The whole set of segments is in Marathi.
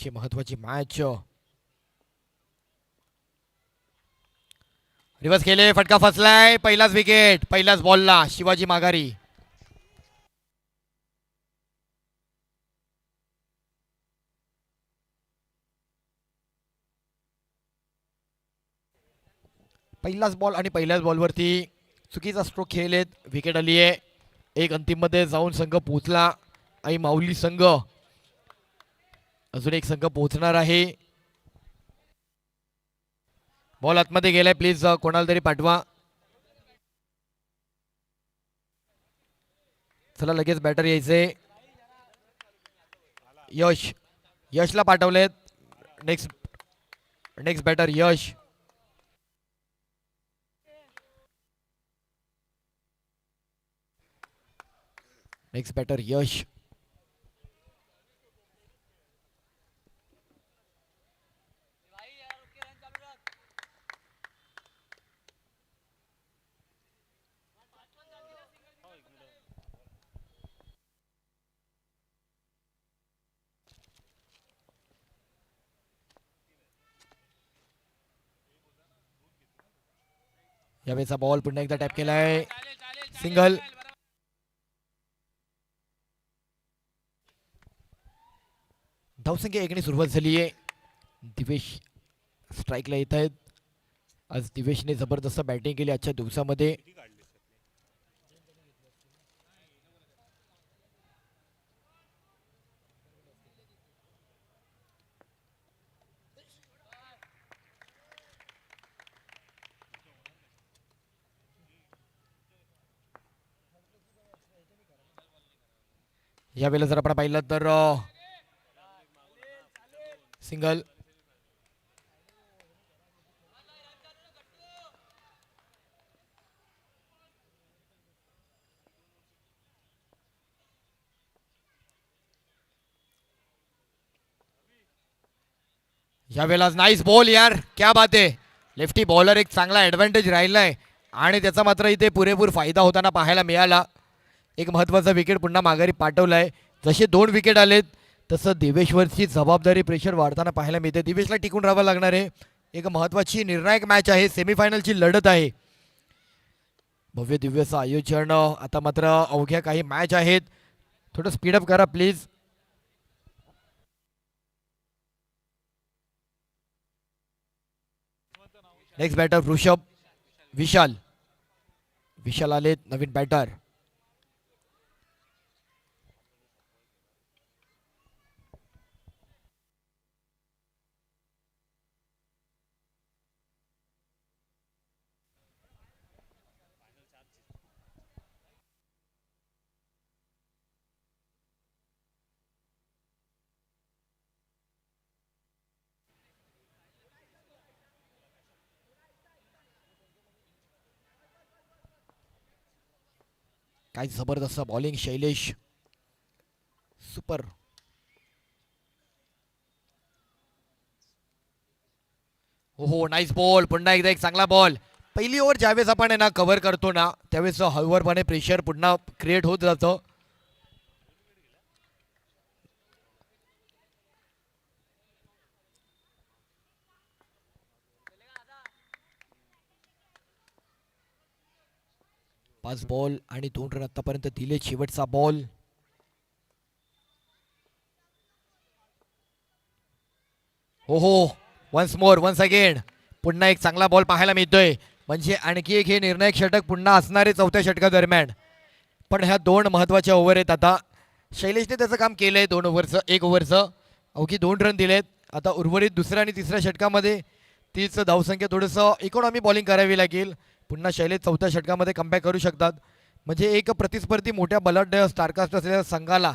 अतिशय महत्वाची मॅच. रिवर्स केले, फटका फसलाय. पहिलाच विकेट, पहिल्याच बॉलला शिवाजी माघारी. पहिलाच बॉल आणि पहिल्याच बॉलवरती चुकीचा स्ट्रोक खेळलेत, विकेट आली आहे. एक अंतिम मध्ये जाऊन संघ पोहोचला आणि माऊली संघ अजून एक संघ पोहोचणार आहे. बॉल आतमध्ये गेलाय, प्लीज कोणाला तरी पाठवा. चला लगेच बॅटर यायचे. यशला पाठवलेत. नेक्स्ट बॅटर यश. नेक्स्ट बॅटर यश. यावेळेचा बॉल पुन्हा एकदा टॅप केलाय, सिंगल. धावसंख्या 1 सुरुवात झाली आहे. दिवेश स्ट्राईकला येत आहेत. आज दिवेशने जबरदस्त बॅटिंग केली आजच्या दिवसामध्ये. यावेळेला जर आपण पाहिलं तर सिंगल. यावेळेला नाईस बॉल यार, क्या बात आहे. लेफ्टी बॉलर एक चांगला ॲडव्हान्टेज राहिलाय आणि त्याचा मात्र इथे पुरेपूर फायदा होताना पाहायला मिळाला. एक महत्त्वाचा विकेट पुन्हा माघारी पाठवलाय. जसे 2 विकेट आलेत तसं दिवेशवरची जबाबदारी, प्रेशर वाढताना पाहायला मिळते. दिवेशला टिकून राहावं लागणार आहे. एक महत्त्वाची निर्णायक मॅच आहे, सेमीफायनलची लढत आहे. भव्य दिव्यचं आयोजन. आता मात्र अवघ्या काही मॅच आहेत. थोडं स्पीडअप करा प्लीज. नेक्स्ट बॅटर विशाल आलेत, नवीन बॅटर. काय जबरदस्त बॉलिंग शैलेश, सुपर. हो नाईस बॉल. पुन्हा एकदा एक चांगला बॉल. पहिली ओव्हर ज्यावेळेस आपण आहे ना कव्हर करतो ना त्यावेळेस हळूवारपणे प्रेशर पुन्हा क्रिएट होत जातं. पाच बॉल आणि 2 रन आतापर्यंत दिले. शेवटचा बॉल. हो वन्स अगेन पुन्हा एक चांगला बॉल पाहायला मिळतोय. म्हणजे आणखी एक हे निर्णायक षटक पुन्हा असणारे 4थ्या षटकादरम्यान. पण ह्या 2 महत्त्वाच्या ओव्हर आहेत. आता शैलेशने त्याचं काम केलंय. 2 ओव्हरचं 1 ओव्हरचं अवघी 2 रन दिलेत. आता उर्वरित दुसऱ्या आणि तिसऱ्या षटकामध्ये तीच धावसंख्या थोडंसं इकॉनॉमी बॉलिंग करावी लागेल. पुन्हा शैलेश 4थ्या षटकामध्ये कमबॅक करू शकतात. म्हणजे एक प्रतिस्पर्धी मोठ्या बलाढ्य स्टारकास्ट असलेल्या संघाला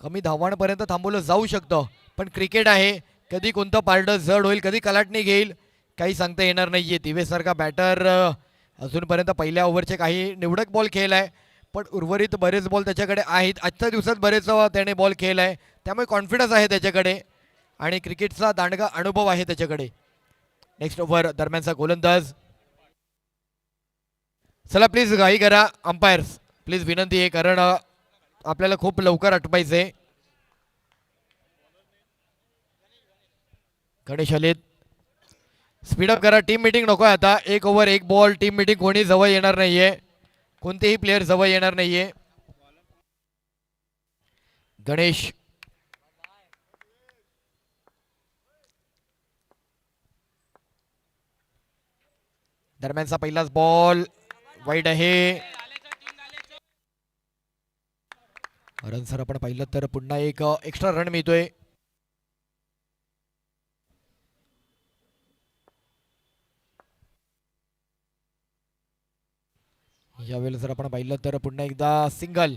कमी धावांपर्यंत थांबवलं जाऊ शकतं. पण क्रिकेट आहे, कधी कोणतं पारडं जड होईल, कधी कलाटणी घेईल, काही सांगता येणार नाहीये. दिवेशसारखा बॅटर अजूनपर्यंत पहिल्या ओव्हरचे काही निवडक बॉल खेळलाय, पण उर्वरित बरेच बॉल त्याच्याकडे आहेत. आजच्या दिवसात बरेच त्याने बॉल खेळलाय, त्यामुळे कॉन्फिडन्स आहे त्याच्याकडे आणि क्रिकेटचा दांडगा अनुभव आहे त्याच्याकडे. नेक्स्ट ओव्हर दरम्यानचा गोलंदाज. चला प्लीज घाई करा अंपायर्स, प्लीज विनंती आहे, कारण आपल्याला खूप लवकर आटपायचंय. गणेश आलेत. स्पीडअप करा. टीम मीटिंग नको आहे आता. 1 ओव्हर 1 बॉल. टीम मीटिंग कोणी जवळ येणार नाहीये. कोणतेही प्लेयर जवळ येणार नाहीये. गणेश दरम्यानचा पहिलाच बॉल वाईट आहे. रन सर आपण पाहिलं तर पुन्हा एक एक्स्ट्रा रन मिळतोय. यावेळेला जर आपण पाहिलं तर पुन्हा एकदा सिंगल.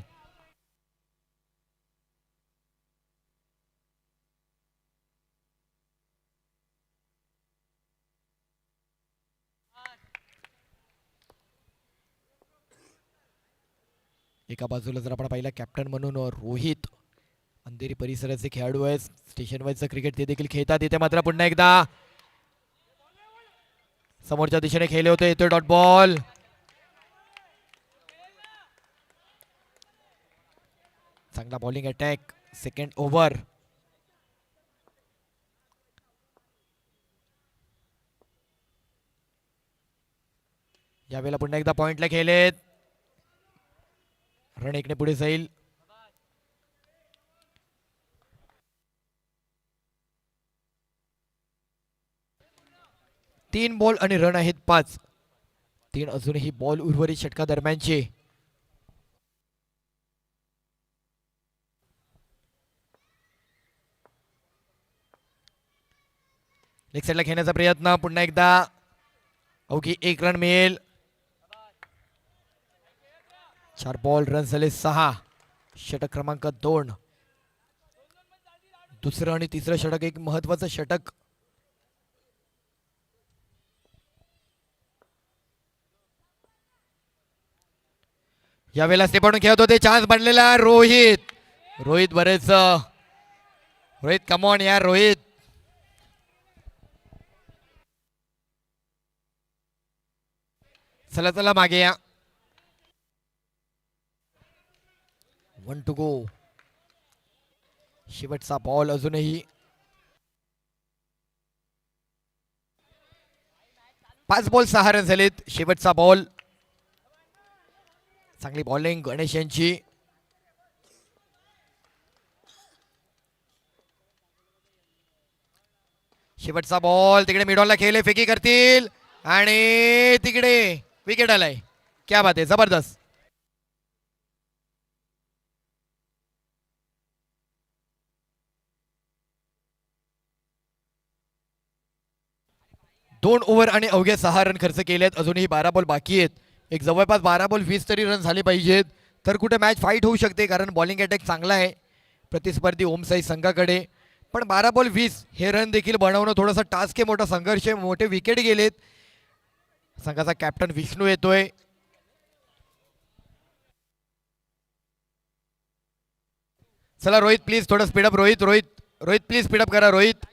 एका बाजूला जर आपण पाहिलं कॅप्टन म्हणून रोहित अंधेरी परिसराचे खेळाडू आहेत. स्टेशन वाईजचं क्रिकेट ते देखील खेळतात. इथे मात्र पुन्हा एकदा समोरच्या दिशेने खेळले होते. येतोय डॉट बॉल. चांगला बॉलिंग अटॅक. Second over. यावेळेला पुन्हा एकदा पॉइंटला खेळलेत. रन एकने पुढे जाईल. तीन बॉल आणि रन आहेत 5. 3 अजूनही बॉल उर्वरित षटका दरम्यानचे. लेग साईडला खेळण्याचा प्रयत्न. पुन्हा एकदा अवघी 1 रन मिळेल. 4 बॉल रन झाले 6. षटक क्रमांक 2. दुसरं आणि तिसरं षटक एक महत्वाचं षटक. यावेळेला स्टेपवरून खेळत होते. चान्स बनलेला. रोहित रोहित बरेच रोहित कमॉन यार रोहित. चला चला मागे या. 1 टू गो. शेवटचा बॉल अजूनही. 5 बॉल 6 रन झालेत. शेवटचा बॉल. चांगली बॉलिंग गणेश यांची. शेवटचा बॉल. तिकडे मिडॉनला खेळले. फेकी करतील आणि तिकडे विकेट आलाय. क्या बात आहे. जबरदस्त. दोन ओव्हर आणि अवघ्या 6 रन खर्च केलेत. अजूनही 12 बॉल बाकी आहेत. एक जवळपास 12 बॉल 20 तरी रन झाले पाहिजेत तर कुठे मॅच फाईट होऊ शकते. कारण बॉलिंग अटॅक चांगला आहे प्रतिस्पर्धी ओम साई संघाकडे. पण 12 बॉल 20 हे रन देखील बनवणं थोडंसं टास्क आहे. मोठा संघर्ष आहे. मोठे विकेट गेलेत. संघाचा कॅप्टन विष्णू येतोय. चला रोहित प्लीज थोडं speed up. Rohit Rohit Rohit please speed up करा रोहित.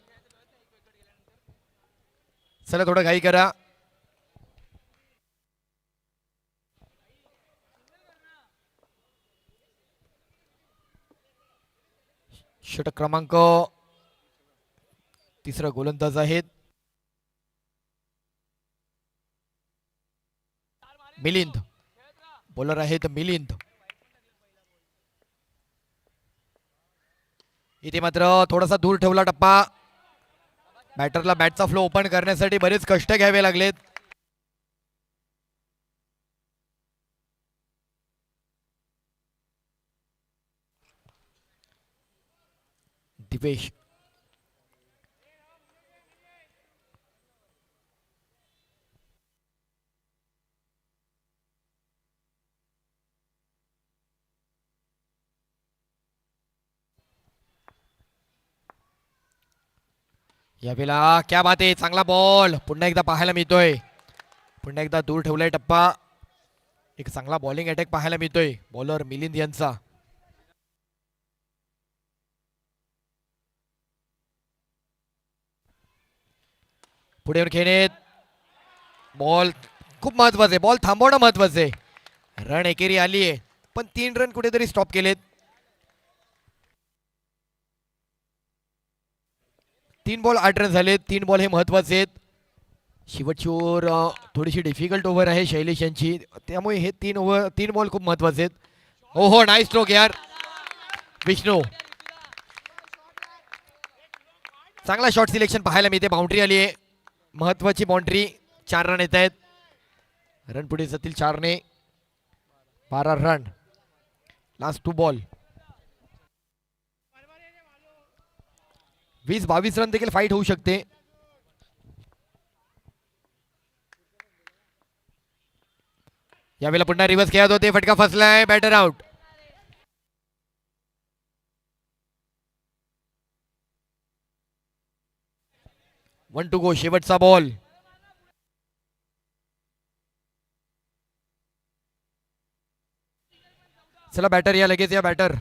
चला थोडं घाई करा. षटक क्रमांक 3 गोलंदाज आहेत. मिलिंद बॉलर आहेत. मिलिंद इथे मात्र थोडासा दूर ठेवला टप्पा. बॅटरला बॅटचा फ्लो ओपन करण्यासाठी बरेच कष्ट घ्यावे लागलेत. दिपेश यावेळेला क्या बात आहे. चांगला बॉल पुन्हा एकदा पाहायला मिळतोय. पुन्हा एकदा दूर ठेवलाय टप्पा. एक चांगला बॉलिंग अटॅक पाहायला मिळतोय बॉलर मिलिंद यांचा. पुढे खेळण्यात बॉल खूप महत्वाचे. बॉल थांबवणं महत्वाचे. रन एकेरी आली आहे पण 3 रन कुठेतरी स्टॉप केलेत. 3 बॉल 8 रन झाले. 3 बॉल हे महत्वाचे आहेत. शेवटची ओव्हर थोडीशी डिफिकल्ट ओव्हर आहे शैलेश यांची, त्यामुळे हे 3 बॉल खूप महत्वाचे आहेत. हो हो, नाईस स्ट्रोक यार विष्णू. चांगला शॉट सिलेक्शन पाहायला मिळते. बाउंड्री आली आहे, महत्वाची बाउंड्री. 4 रन येत आहेत. रन पुढे जातील 4 ने. 12 रन. Last 2 ball. 20-22 रन देखील फाईट होऊ शकते. यावेळेला पुन्हा रिव्हर्स खेळत होते. फटका फसलाय. Batter out. One two go. शेवटचा बॉल. चला बॅटर या, लगेच या बॅटर.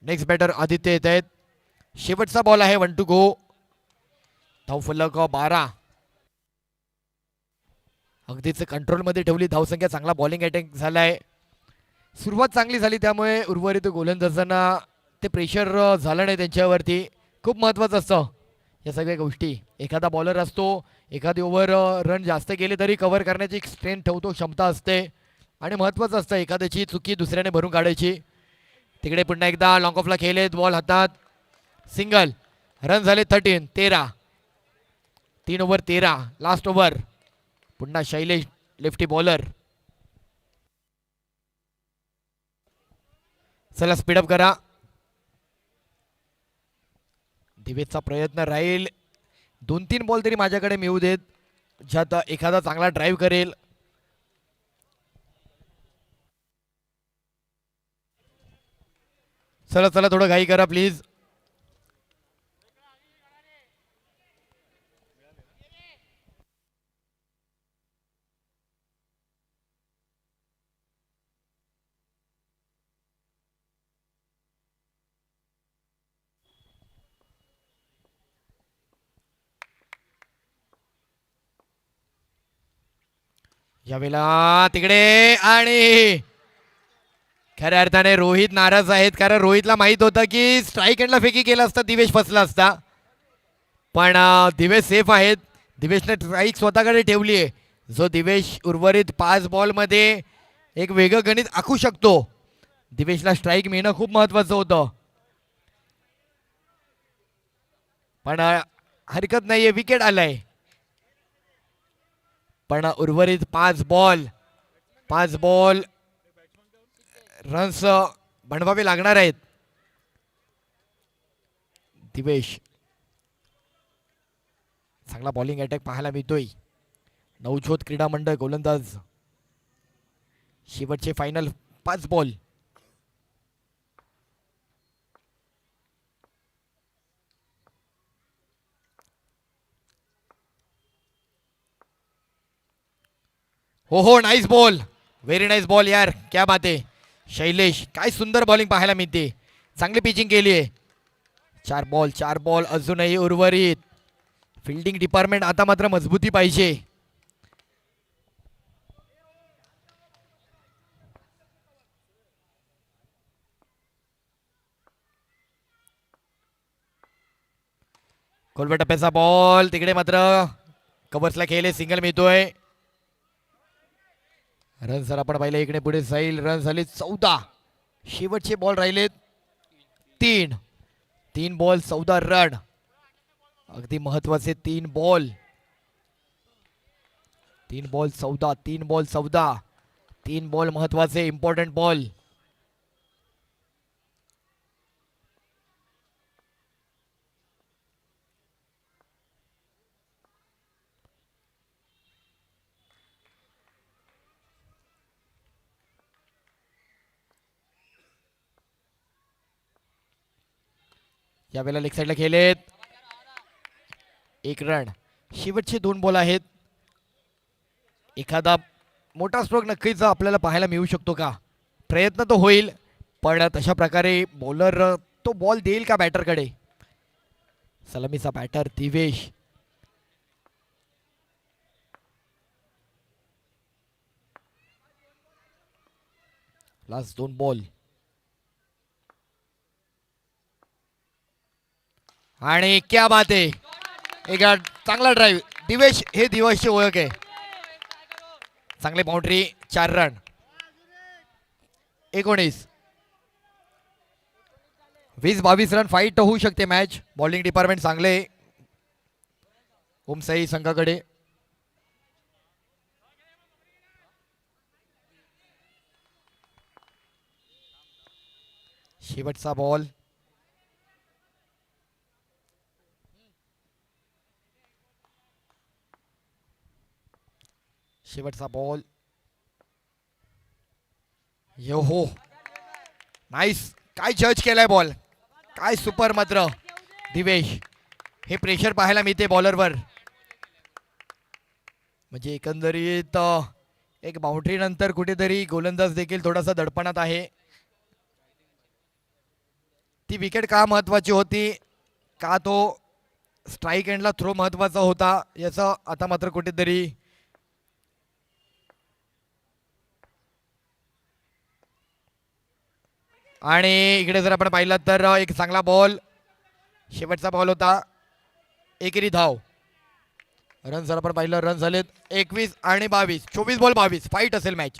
नेक्स्ट बॅटर आदित्य येत आहेत. शेवटचा बॉल आहे. 1 टू गो. धावफलक 12. अगदीच कंट्रोलमध्ये ठेवली धावसंख्या. चांगला बॉलिंग अटॅक झालाय. सुरुवात चांगली झाली, त्यामुळे उर्वरित गोलंदाजांना ते प्रेशर झालं नाही त्यांच्यावरती. खूप महत्वाचं असतं या सगळ्या गोष्टी. एखादा बॉलर असतो, एखादी ओव्हर रन जास्त गेले तरी कव्हर करण्याची एक स्ट्रेंथ ठेवतो, क्षमता असते. आणि महत्वाचं असतं एखाद्याची चुकी दुसऱ्याने भरून काढायची. तिकडे पुन्हा एकदा लॉंग ऑफला खेळलेत. बॉल हातात. सिंगल. रन झाले 13. 3 ओव्हर 13. Last over. पुन्हा शैलेश लेफ्टी बॉलर. चला स्पीडअप करा. दिवेशचा प्रयत्न राहील. 2-3 बॉल तरी माझ्याकडे मिळू देत, ज्यात एखादा चांगला ड्राईव्ह करेल. चला चला, थोडं घाई करा प्लीज. यावेळेला तिकडे, आणि खऱ्या अर्थाने रोहित नाराज आहेत, कारण रोहितला माहित होतं की स्ट्राईक एंडला फेकी केला असता दिवेश फसला असता. पण दिवेश सेफ आहेत. दिवेशने स्ट्राईक स्वतःकडे ठेवली आहे. जो दिवेश उर्वरित 5 बॉलमध्ये एक वेगळं गणित आखू शकतो. दिवेशला स्ट्राईक मिळणं खूप महत्वाचं होतं. पण हरकत नाहीये, विकेट आलाय. पण उर्वरित 5 बॉल रन्स बनवावे लागणार आहेत. दिवेश चांगला बॉलिंग अटॅक पाहायला मिळतोय. नवज्योत क्रीडा मंडळ गोलंदाज. शेवटचे फायनल 5 बॉल. हो हो, nice ball. Very nice ball यार, क्या बात आहे. शैलेश, काय सुंदर बॉलिंग पाहायला मिळते. चांगली पिचिंग केली आहे. 4 बॉल अजूनही उर्वरित. फिल्डिंग डिपार्टमेंट आता मात्र मजबूती पाहिजे. खोलव्या टप्प्याचा बॉल. तिकडे मात्र कव्हर्सला खेळले. सिंगल मिळतोय. रन सर आपण पाहिले इकडे पुढे जाईल. रन झाले 14. शेवटचे बॉल राहिलेत 3 बॉल 14 रन. अगदी महत्वाचे 3 बॉल. 3 बॉल 14. 3 बॉल महत्वाचे, इम्पॉर्टंट बॉल. यावेळेला लेग साईडला खेळलेत. 1 रन. शेवटचे 2 बॉल आहेत. एखादा मोठा स्ट्रोक नक्कीच आपल्याला पाहायला मिळू शकतो का? प्रयत्न तो होईल, पण तशा प्रकारे बॉलर तो बॉल देईल का बॅटरकडे? सलामीचा बॅटर दिवेश. लास्ट 2 बॉल आणि क्या बात आहे. एक चांगला ड्राईव्ह. दिवेश, हे दिवेशची ओळख आहे. चांगली बाउंड्री. 4 रन. 19. 20-22 रन फाईट होऊ शकते मॅच. बॉलिंग डिपार्टमेंट चांगले ओमसाई संघाकडे. शेवटचा बॉल. शेवटचा बॉल. यो हो, नाईस. काय जज केलाय बॉल. काय सुपर मात्र दिवेश. हे प्रेशर पाहायला मिळते बॉलरवर. म्हणजे एकंदरीत एक बाउंड्री नंतर कुठेतरी गोलंदाज देखील थोडासा दडपणात आहे. ती विकेट का महत्वाची होती, का तो स्ट्राईक एंडला थ्रो महत्वाचा होता, याचा आता मात्र कुठेतरी आणि इकडे जर आपण पाहिलं तर एक चांगला बॉल. शेवटचा बॉल होता. एकेरी धाव. रन जर आपण पाहिलं, रन झालेत 21 आणि 22. 24 बॉल 22. फाईट असेल मॅच.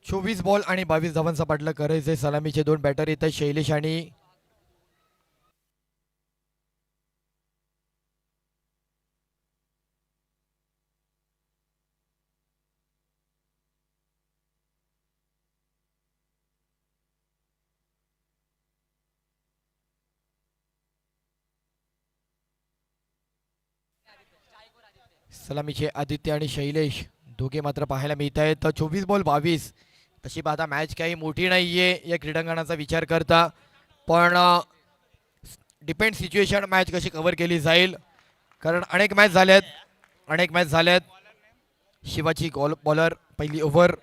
चोवीस बॉल आणि 22 धावांचा पाठलाग करायचे. सलामीचे 2 बॅटर येतात, शैलेश आणि सलामीचे आदित्य आणि शैलेश दोघे मात्र पाहायला मिळत आहेत. तर 24 बॉल 22. तशी पाहता मॅच काही मोठी नाहीये या क्रीडांगणाचा विचार करता, पण डिपेंड सिच्युएशन मॅच कशी कव्हर केली जाईल, कारण अनेक मॅच झाल्यात. शिवाची बॉलर पहिली ओव्हर.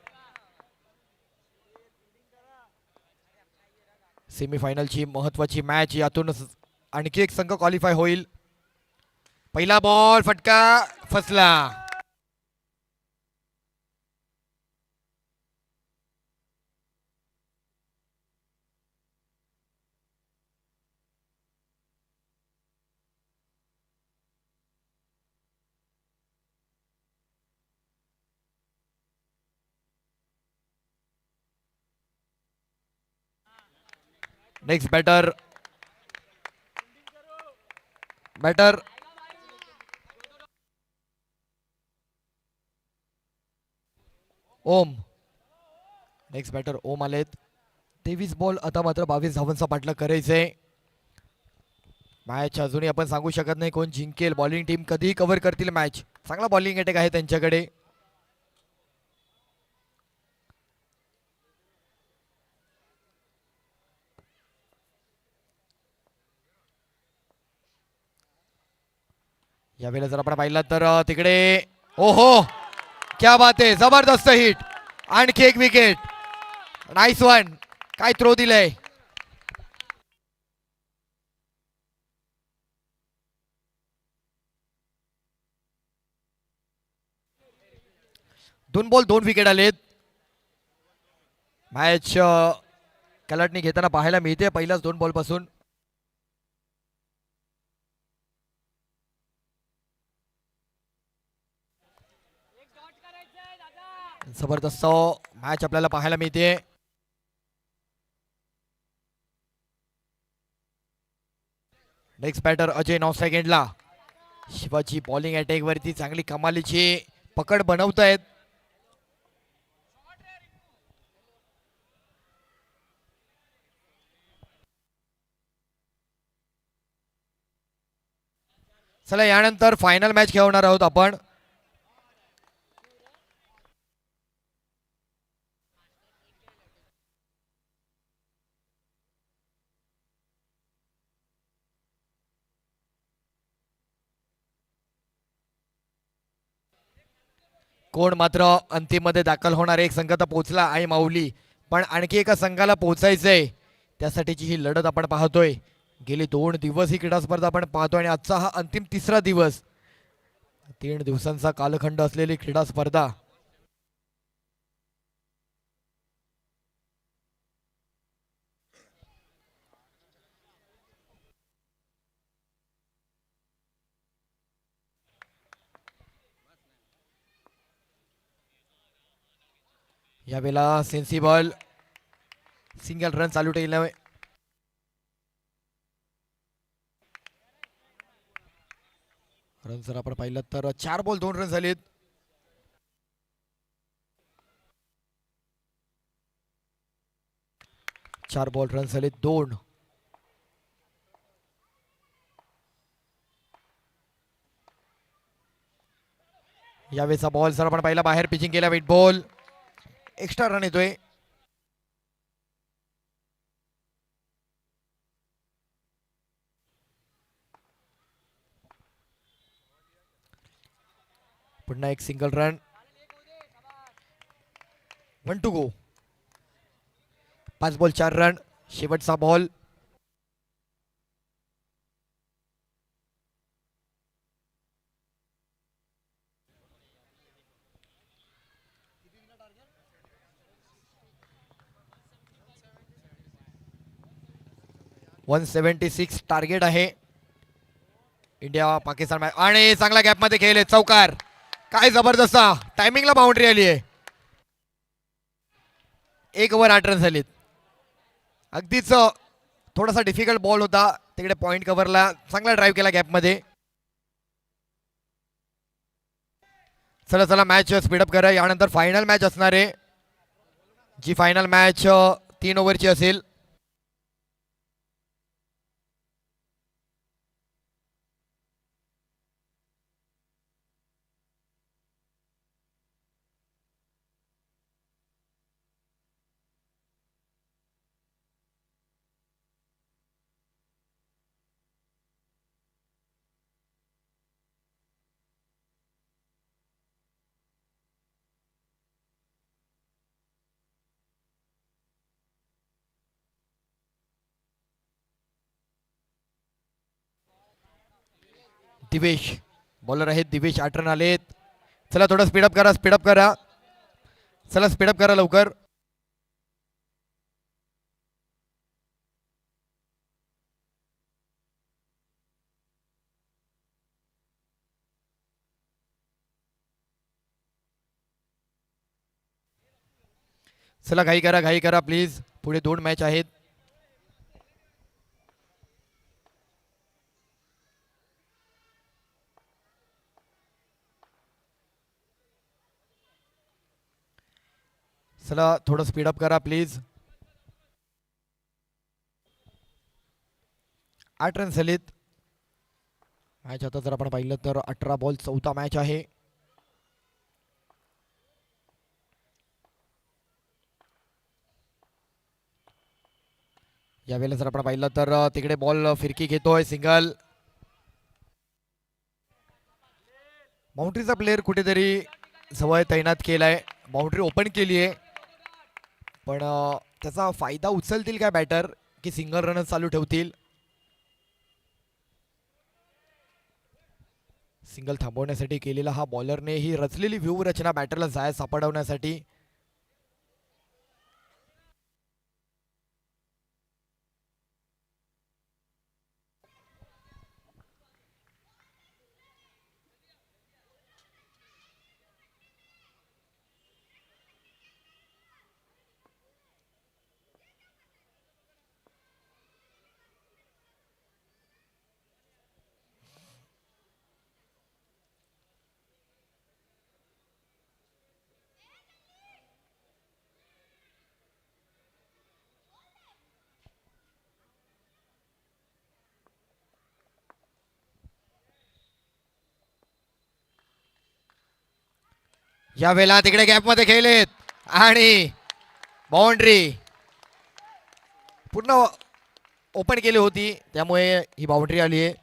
सेमीफायनलची महत्वाची मॅच. यातून आणखी एक संघ क्वालिफाय होईल. पहिला बॉल फटका फसला. नेक्स्ट बॅटर ओम. नेक्स्ट बॅटर ओम आलेत. 23 बॉल. आता मात्र 22 धावांचा पाठलाग करायचंय. मॅच अजूनही आपण सांगू शकत नाही कोण जिंकेल. बॉलिंग टीम कधीही कव्हर करतील मॅच. चांगला बॉलिंग अटॅक आहे त्यांच्याकडे. यावेळेला जर आपण पाहिलं तर तिकडे ओहो, क्या बात आहे. जबरदस्त हिट. आणखी एक विकेट. Nice one. काय थ्रो दिलंय. दोन बॉल 2 विकेट आलेत. मॅच कलाटणी घेताना पाहायला मिळते पहिल्याच 2 बॉल पासून. जबरदस्त मॅच आपल्याला पाहायला मिळते. नेक्स्ट बॅटर अजय 9 सेकंडला. शिवाजी बॉलिंग अटॅक वरती चांगली कमालीची पकड बनवतायत. चला यानंतर फायनल मॅच खेळवणार आहोत आपण. कोण मात्र अंतिम मध्ये दाखल होणार. एक संघ तर पोहोचला आहे माऊली, पण आणखी एका संघाला पोहोचायचंय. त्यासाठीची ही लढत आपण पाहतोय. गेली 2 दिवस ही क्रीडा स्पर्धा आपण पाहतोय आणि आजचा हा अंतिम 3रा दिवस. 3 दिवसांचा कालखंड असलेली क्रीडा स्पर्धा. यावेळेला सेन्सिबल सिंगल रन चालू ठेवला. रन जर आपण पाहिलं तर 4 बॉल 2 रन झालेत. चार बॉल रन झाले 2. यावेळेचा बॉल जर आपण पाहिला बाहेर पिचिंग केला. वेट बॉल एक्स्ट्रा रन येतोय. पुन्हा एक single run. 1 to go. 5 ball 4 run. शेवटचा बॉल. .176 टार्गेट आहे इंडिया पाकिस्तान मॅच. आणि चांगला गॅप मध्ये खेळले. चौकार. काय जबरदस्त टायमिंगला बाउंड्री आली आहे. 1 ओव्हर 8 रन झालीत. अगदीच थोडासा डिफिकल्ट बॉल होता तिकडे. पॉइंट कव्हरला चांगला ड्राईव्ह केला गॅप मध्ये. चला चला मॅच स्पीडअप करा. यानंतर फायनल मॅच असणार आहे, जी फायनल मॅच 3 ओव्हरची असेल. दिवेश बॉलर आहेत. दिवेश 8 रन आलेत. चला थोडं स्पीडअप करा, स्पीडअप करा. चला स्पीडअप करा लवकर. चला घाई करा, घाई करा प्लीज. पुढे 2 मॅच आहेत. चला थोडं स्पीडअप करा प्लीज. 8 रन झालेत. मॅच आता जर आपण पाहिलं तर 18 बॉल 14 मॅच आहे. यावेळेला जर आपण पाहिलं तर तिकडे बॉल फिरकी घेतोय. सिंगल. बाउंड्रीचा प्लेअर कुठेतरी जवळ तैनात केलाय. बाउंड्री ओपन केली आहे, पण त्याचा फायदा उचलतील काय बॅटर की सिंगल रन चालू ठेवतील. सिंगल थांबवण्यासाठी केलेला हा बॉलरने ही रचलेली व्यूहरचना बॅटरला जाय सापडवण्यासाठी. या वेळेला तिकडे गॅप मध्ये खेळलेत आणि बाउंड्री पूर्ण ओपन केली होती, त्यामुळे ही बाउंड्री आली आहे.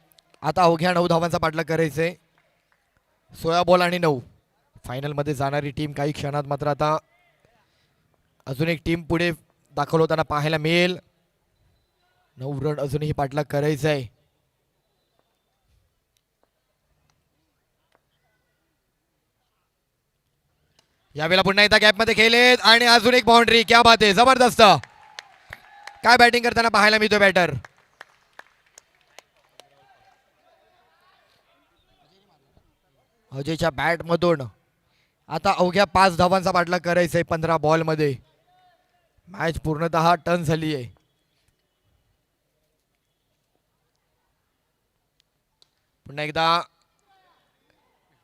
आता अवघ्या 9 धावांचा पाठलाग करायचंय. 16 बॉल आणि 9 फायनल मध्ये जाणारी टीम काही क्षणात मात्र आता अजून एक टीम पुढे दाखल होताना पाहायला मिळेल. 9 रन अजूनही पाठलाग करायचा आहे. यावेळेला पुन्हा एकदा गॅप मध्ये खेळलेत आणि अजून एक बाउंड्री. क्या बात आहे, जबरदस्त. काय बॅटिंग करताना पाहायला मिळतोय बॅटर. अजयच्या बॅट मधून आता अवघ्या 5 धावांचा पाठलाग करायचा आहे 15 बॉल मध्ये. मॅच पूर्णतः टर्न झाली आहे. पुन्हा एकदा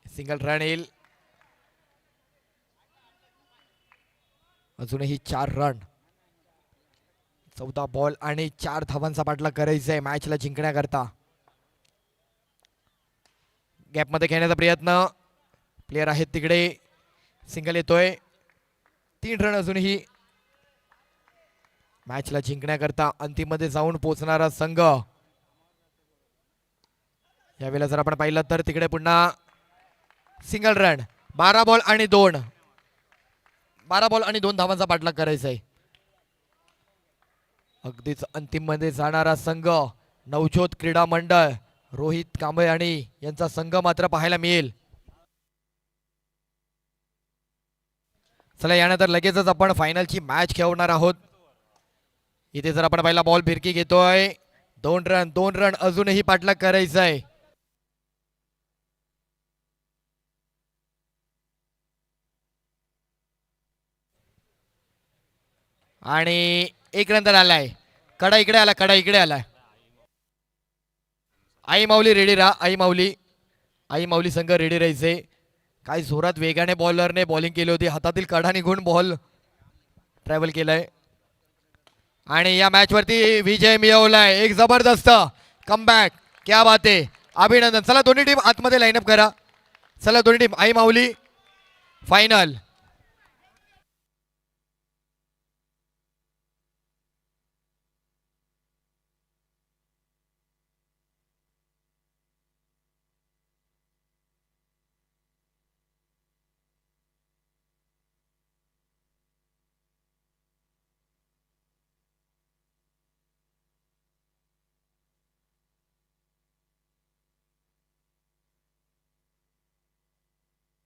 सिंगल रन येईल. अजूनही 4 रन. 14 बॉल आणि 4 धावांचा पाठलाग करायचा आहे मॅचला जिंकण्याकरता. गॅप मध्ये खेळण्याचा प्रयत्न. प्लेयर आहेत तिकडे. सिंगल येतोय. 3 रन अजूनही. मॅचला जिंकण्याकरता अंतिम मध्ये जाऊन पोहोचणारा संघ. यावेळेला जर आपण पाहिलं तर तिकडे पुन्हा सिंगल रन. 12 बॉल आणि 2 धावांचा पाठलाग करायचा आहे. अगदीच अंतिम मध्ये जाणारा संघ नवज्योत क्रीडा मंडळ रोहित कांबळे आणि यांचा संघ मात्र पाहायला मिळेल. चला यानंतर लगेचच आपण फायनलची मॅच खेळवणार आहोत. इथे जर आपण पहिला बॉल फिरकी घेतोय. 2 रन अजूनही पाठलाग करायचा आहे. आणि 1 रन तर आलाय. कडा इकडे आलाय. आई माऊली रेडी राहा. आई माऊली संघ रेडी राहायचे. काय जोरात वेगाने बॉलरने बॉलिंग केली होती. हातातील कडा निघून बॉल ट्रॅव्हल केलाय आणि या मॅच वरती विजय मिळवलाय. एक जबरदस्त कमबॅक. क्या बात आहे, अभिनंदन. चला दोन्ही टीम आतमध्ये लाईनअप करा. चला दोन्ही टीम. आई माऊली फायनल.